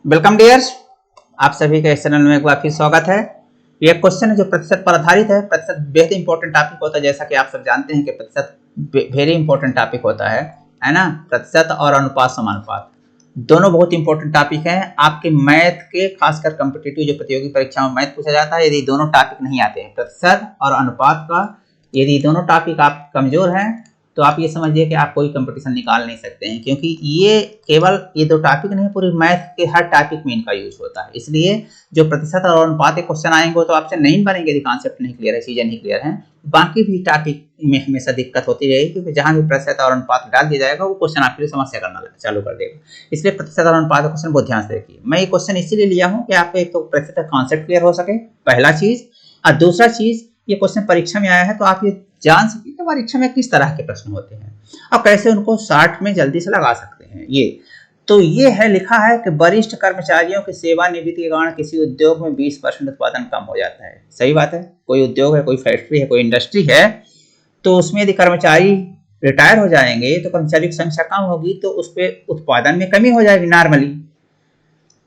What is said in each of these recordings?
Welcome dears, आप सभी के इस चैनल में एक बार फिर स्वागत है। ये क्वेश्चन है जो प्रतिशत पर आधारित है। प्रतिशत बेहद इंपॉर्टेंट टॉपिक होता है, जैसा कि आप सब जानते हैं कि प्रतिशत वेरी इंपॉर्टेंट टॉपिक होता है ना। प्रतिशत और अनुपात समानुपात दोनों बहुत इंपॉर्टेंट टॉपिक हैं। आपके मैथ के खासकर कॉम्पिटिटिव जो प्रतियोगी परीक्षाओं में मैथ पूछा जाता है, यदि दोनों टॉपिक नहीं आते हैं, प्रतिशत और अनुपात का, यदि दोनों टॉपिक आप कमजोर हैं तो आप ये समझिए कि आप कोई कंपटीशन निकाल नहीं सकते हैं, क्योंकि ये केवल ये दो टॉपिक नहीं, पूरी मैथ के हर टॉपिक में इनका यूज होता है। इसलिए जो प्रतिशत और अनुपात के क्वेश्चन आएंगे तो आपसे नहीं बनेंगे यदि कॉन्सेप्ट नहीं क्लियर है, चीजें नहीं क्लियर हैं। बाकी भी टॉपिक में हमेशा दिक्कत होती रहेगी, क्योंकि जहां भी प्रतिशत और अनुपात डाल दिया जाएगा वो क्वेश्चन आपके लिए समस्या करना चालू कर देगा। इसलिए प्रतिशत और अनुपात का क्वेश्चन बहुत ध्यान से देखिए। मैं ये क्वेश्चन इसीलिए लिया हूँ कि आपको एक तो प्रतिशत का कॉन्सेप्ट क्लियर हो सके, पहला चीज, और दूसरा चीज ये क्वेश्चन परीक्षा में आया है तो आप ये जान सके कि परीक्षा में किस तरह के प्रश्न होते हैं और कैसे उनको शॉर्ट में जल्दी से लगा सकते हैं। ये है, लिखा है कि वरिष्ठ कर्मचारियों की सेवानिवृत्ति के कारण किसी उद्योग में 20% उत्पादन कम हो जाता है। सही बात है, कोई उद्योग है, कोई फैक्ट्री है, कोई इंडस्ट्री है, तो उसमें यदि कर्मचारी रिटायर हो जाएंगे तो कर्मचारी की संख्या कम होगी, तो उस पर उत्पादन में कमी हो जाएगी नॉर्मली।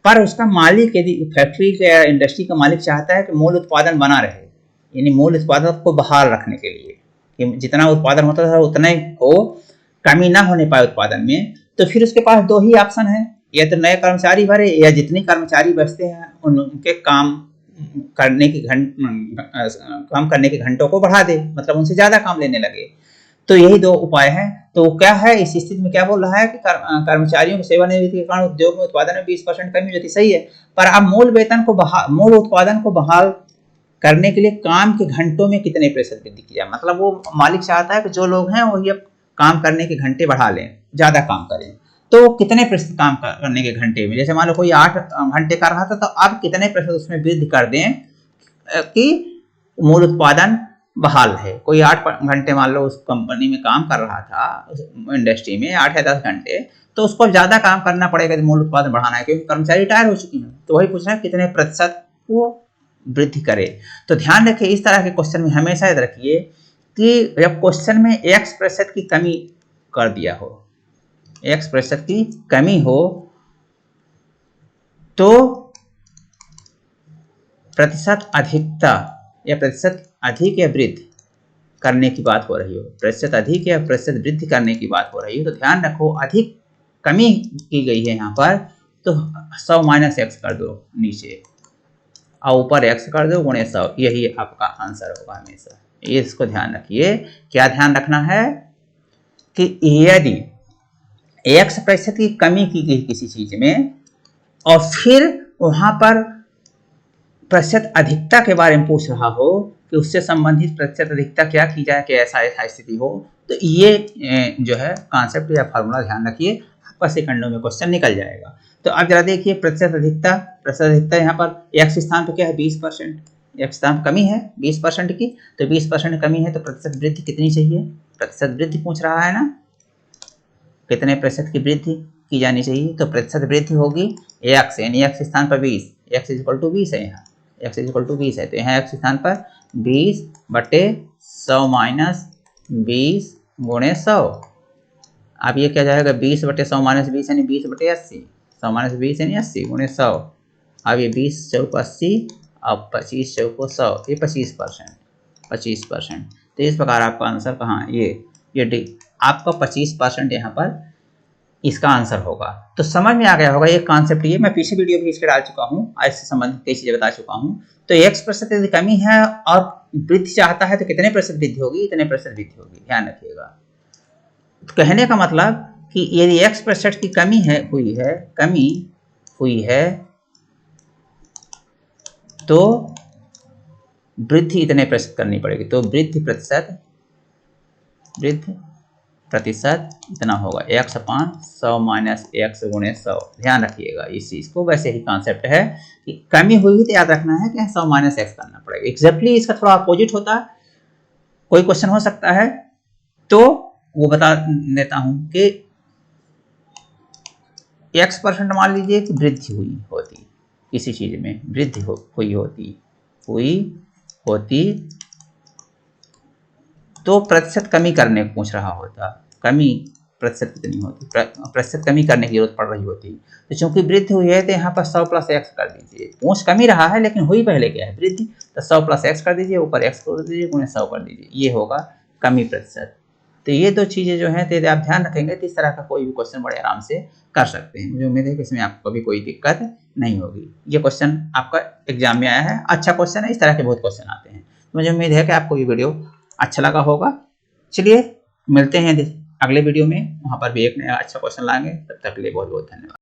पर उसका मालिक, यदि फैक्ट्री या इंडस्ट्री का मालिक चाहता है कि मूल उत्पादन बना रहे, यानी मूल उत्पादन को बहाल रखने के लिए कि जितना उत्पादन होता था उतना ही हो, कमी ना होने पाए उत्पादन में, तो फिर उसके पास दो ही ऑप्शन है, या तो नए कर्मचारी भरे या जितने कर्मचारी बचते हैं उनके काम करने के घंटों को बढ़ा दे, मतलब उनसे ज्यादा काम लेने लगे। तो यही दो उपाय हैं। तो क्या है, इस स्थिति में क्या बोल रहा है कि कर्मचारियों की सेवानिवृत्ति के कारण उद्योग में उत्पादन में 20% कमी होती, सही है। पर अब मूल उत्पादन को बहाल करने के लिए काम के घंटों में कितने प्रतिशत वृद्धि किया, मतलब वो मालिक चाहता है कि जो लोग हैं वो ये काम करने के घंटे बढ़ा लें, ज्यादा काम करें, तो कितने प्रतिशत काम करने के घंटे में, जैसे मान लो कोई 8 घंटे कर रहा था तो अब कितने प्रतिशत उसमें वृद्धि कर दें कि मूल उत्पादन बहाल है। कोई 8 घंटे मान लो उस कंपनी में काम कर रहा था, इंडस्ट्री में 8 या 10 घंटे, तो उसको ज्यादा काम करना पड़ेगा मूल उत्पादन बढ़ाना है, क्योंकि कर्मचारी रिटायर हो चुके हैं। तो वही पूछ रहे हैं कितने प्रतिशत वो वृद्धि करे। तो ध्यान रखिए, इस तरह के क्वेश्चन में हमेशा याद रखिए कि जब क्वेश्चन में x% की कमी कर दिया हो, x% की कमी हो, तो प्रतिशत अधिकता या प्रतिशत अधिक या वृद्धि करने की बात हो रही हो, प्रतिशत अधिक या प्रतिशत वृद्धि करने की बात हो रही हो, तो ध्यान रखो अधिक कमी की गई है यहाँ पर, तो 100 - x कर दो नीचे और ऊपर x कर दो गुणे 100, यही आपका आंसर होगा हमेशा। ये इसको ध्यान रखिए। क्या ध्यान रखना है कि यदि x% की कमी की गई किसी चीज में और फिर वहां पर प्रतिशत अधिकता के बारे में पूछ रहा हो कि उससे संबंधित प्रतिशत अधिकता क्या की जाए कि ऐसा स्थिति हो, तो ये जो है कॉन्सेप्ट या फॉर्मूला ध्यान रखिए, आपका सेकंडों में क्वेश्चन निकल जाएगा। तो अब जरा देखिए प्रतिशत अधिकता यहाँ पर x स्थान पर क्या है 20%, x स्थान पर कमी है 20% की, तो 20% कमी है तो प्रतिशत वृद्धि कितनी चाहिए, प्रतिशत वृद्धि पूछ रहा है ना, कितने प्रतिशत की वृद्धि की जानी चाहिए, तो प्रतिशत वृद्धि होगी x, यानी x स्थान पर 20, x = 20 है, यहाँ x = 20 है, तो यहाँ x स्थान पर 20/100 - 20 × 100। अब ये क्या जाएगा 20/100 - 20 यानी 20/80, 100 - 20 यानी 80 × 100। अब ये 20 × 80 और 25 × 100, ये 25%। तो इस प्रकार आपका आंसर कहाँ, ये डी आपका 25% यहाँ पर इसका आंसर होगा। तो समझ में आ गया होगा ये कॉन्सेप्ट। ये मैं पीछे वीडियो भी इसके डाल चुका हूँ, इससे संबंधित कई चीजें बता चुका हूँ। तो x% यदि कमी है और वृद्धि चाहता है तो कितने प्रतिशत वृद्धि होगी, इतने प्रतिशत वृद्धि होगी, ध्यान रखिएगा। तो कहने का मतलब कि यदि x% की कमी हुई है तो वृद्धि इतने प्रतिशत करनी पड़ेगी, तो वृद्धि प्रतिशत इतना होगा x/100 - x × 100। ध्यान रखिएगा इस चीज को। वैसे ही कॉन्सेप्ट है कि कमी हुई तो याद रखना है कि 100 - x करना पड़ेगा। एग्जैक्टली इसका थोड़ा अपोजिट होता है, कोई क्वेश्चन हो सकता है, तो वो बता देता हूं कि x% मान लीजिए कि वृद्धि हुई होती, किसी चीज में वृद्धि हुई होती तो प्रतिशत कमी करने को पूछ रहा होता, कमी प्रतिशत कितनी होती, प्रतिशत कमी करने की जरूरत पड़ रही होती। तो चूंकि वृद्धि हुई है तो यहाँ पर 100 + x कर दीजिए। पूंछ कम ही रहा है लेकिन हुई पहले क्या है, वृद्धि। तो 100 + x कर दीजिए, ऊपर x कर दीजिए, गुणे 100 कर दीजिए, ये होगा कमी प्रतिशत। तो ये दो चीज़ें जो हैं, तो यदि आप ध्यान रखेंगे तो इस तरह का कोई भी क्वेश्चन बड़े आराम से कर सकते हैं। मुझे उम्मीद है कि इसमें आपको कभी कोई दिक्कत नहीं होगी। ये क्वेश्चन आपका एग्जाम में आया है, अच्छा क्वेश्चन है, इस तरह के बहुत क्वेश्चन आते हैं। मुझे उम्मीद है कि आपको ये वीडियो अच्छा लगा होगा। चलिए मिलते हैं अगले वीडियो में, वहाँ पर भी एक नया अच्छा क्वेश्चन लाएंगे। तब तक के लिए बहुत बहुत धन्यवाद।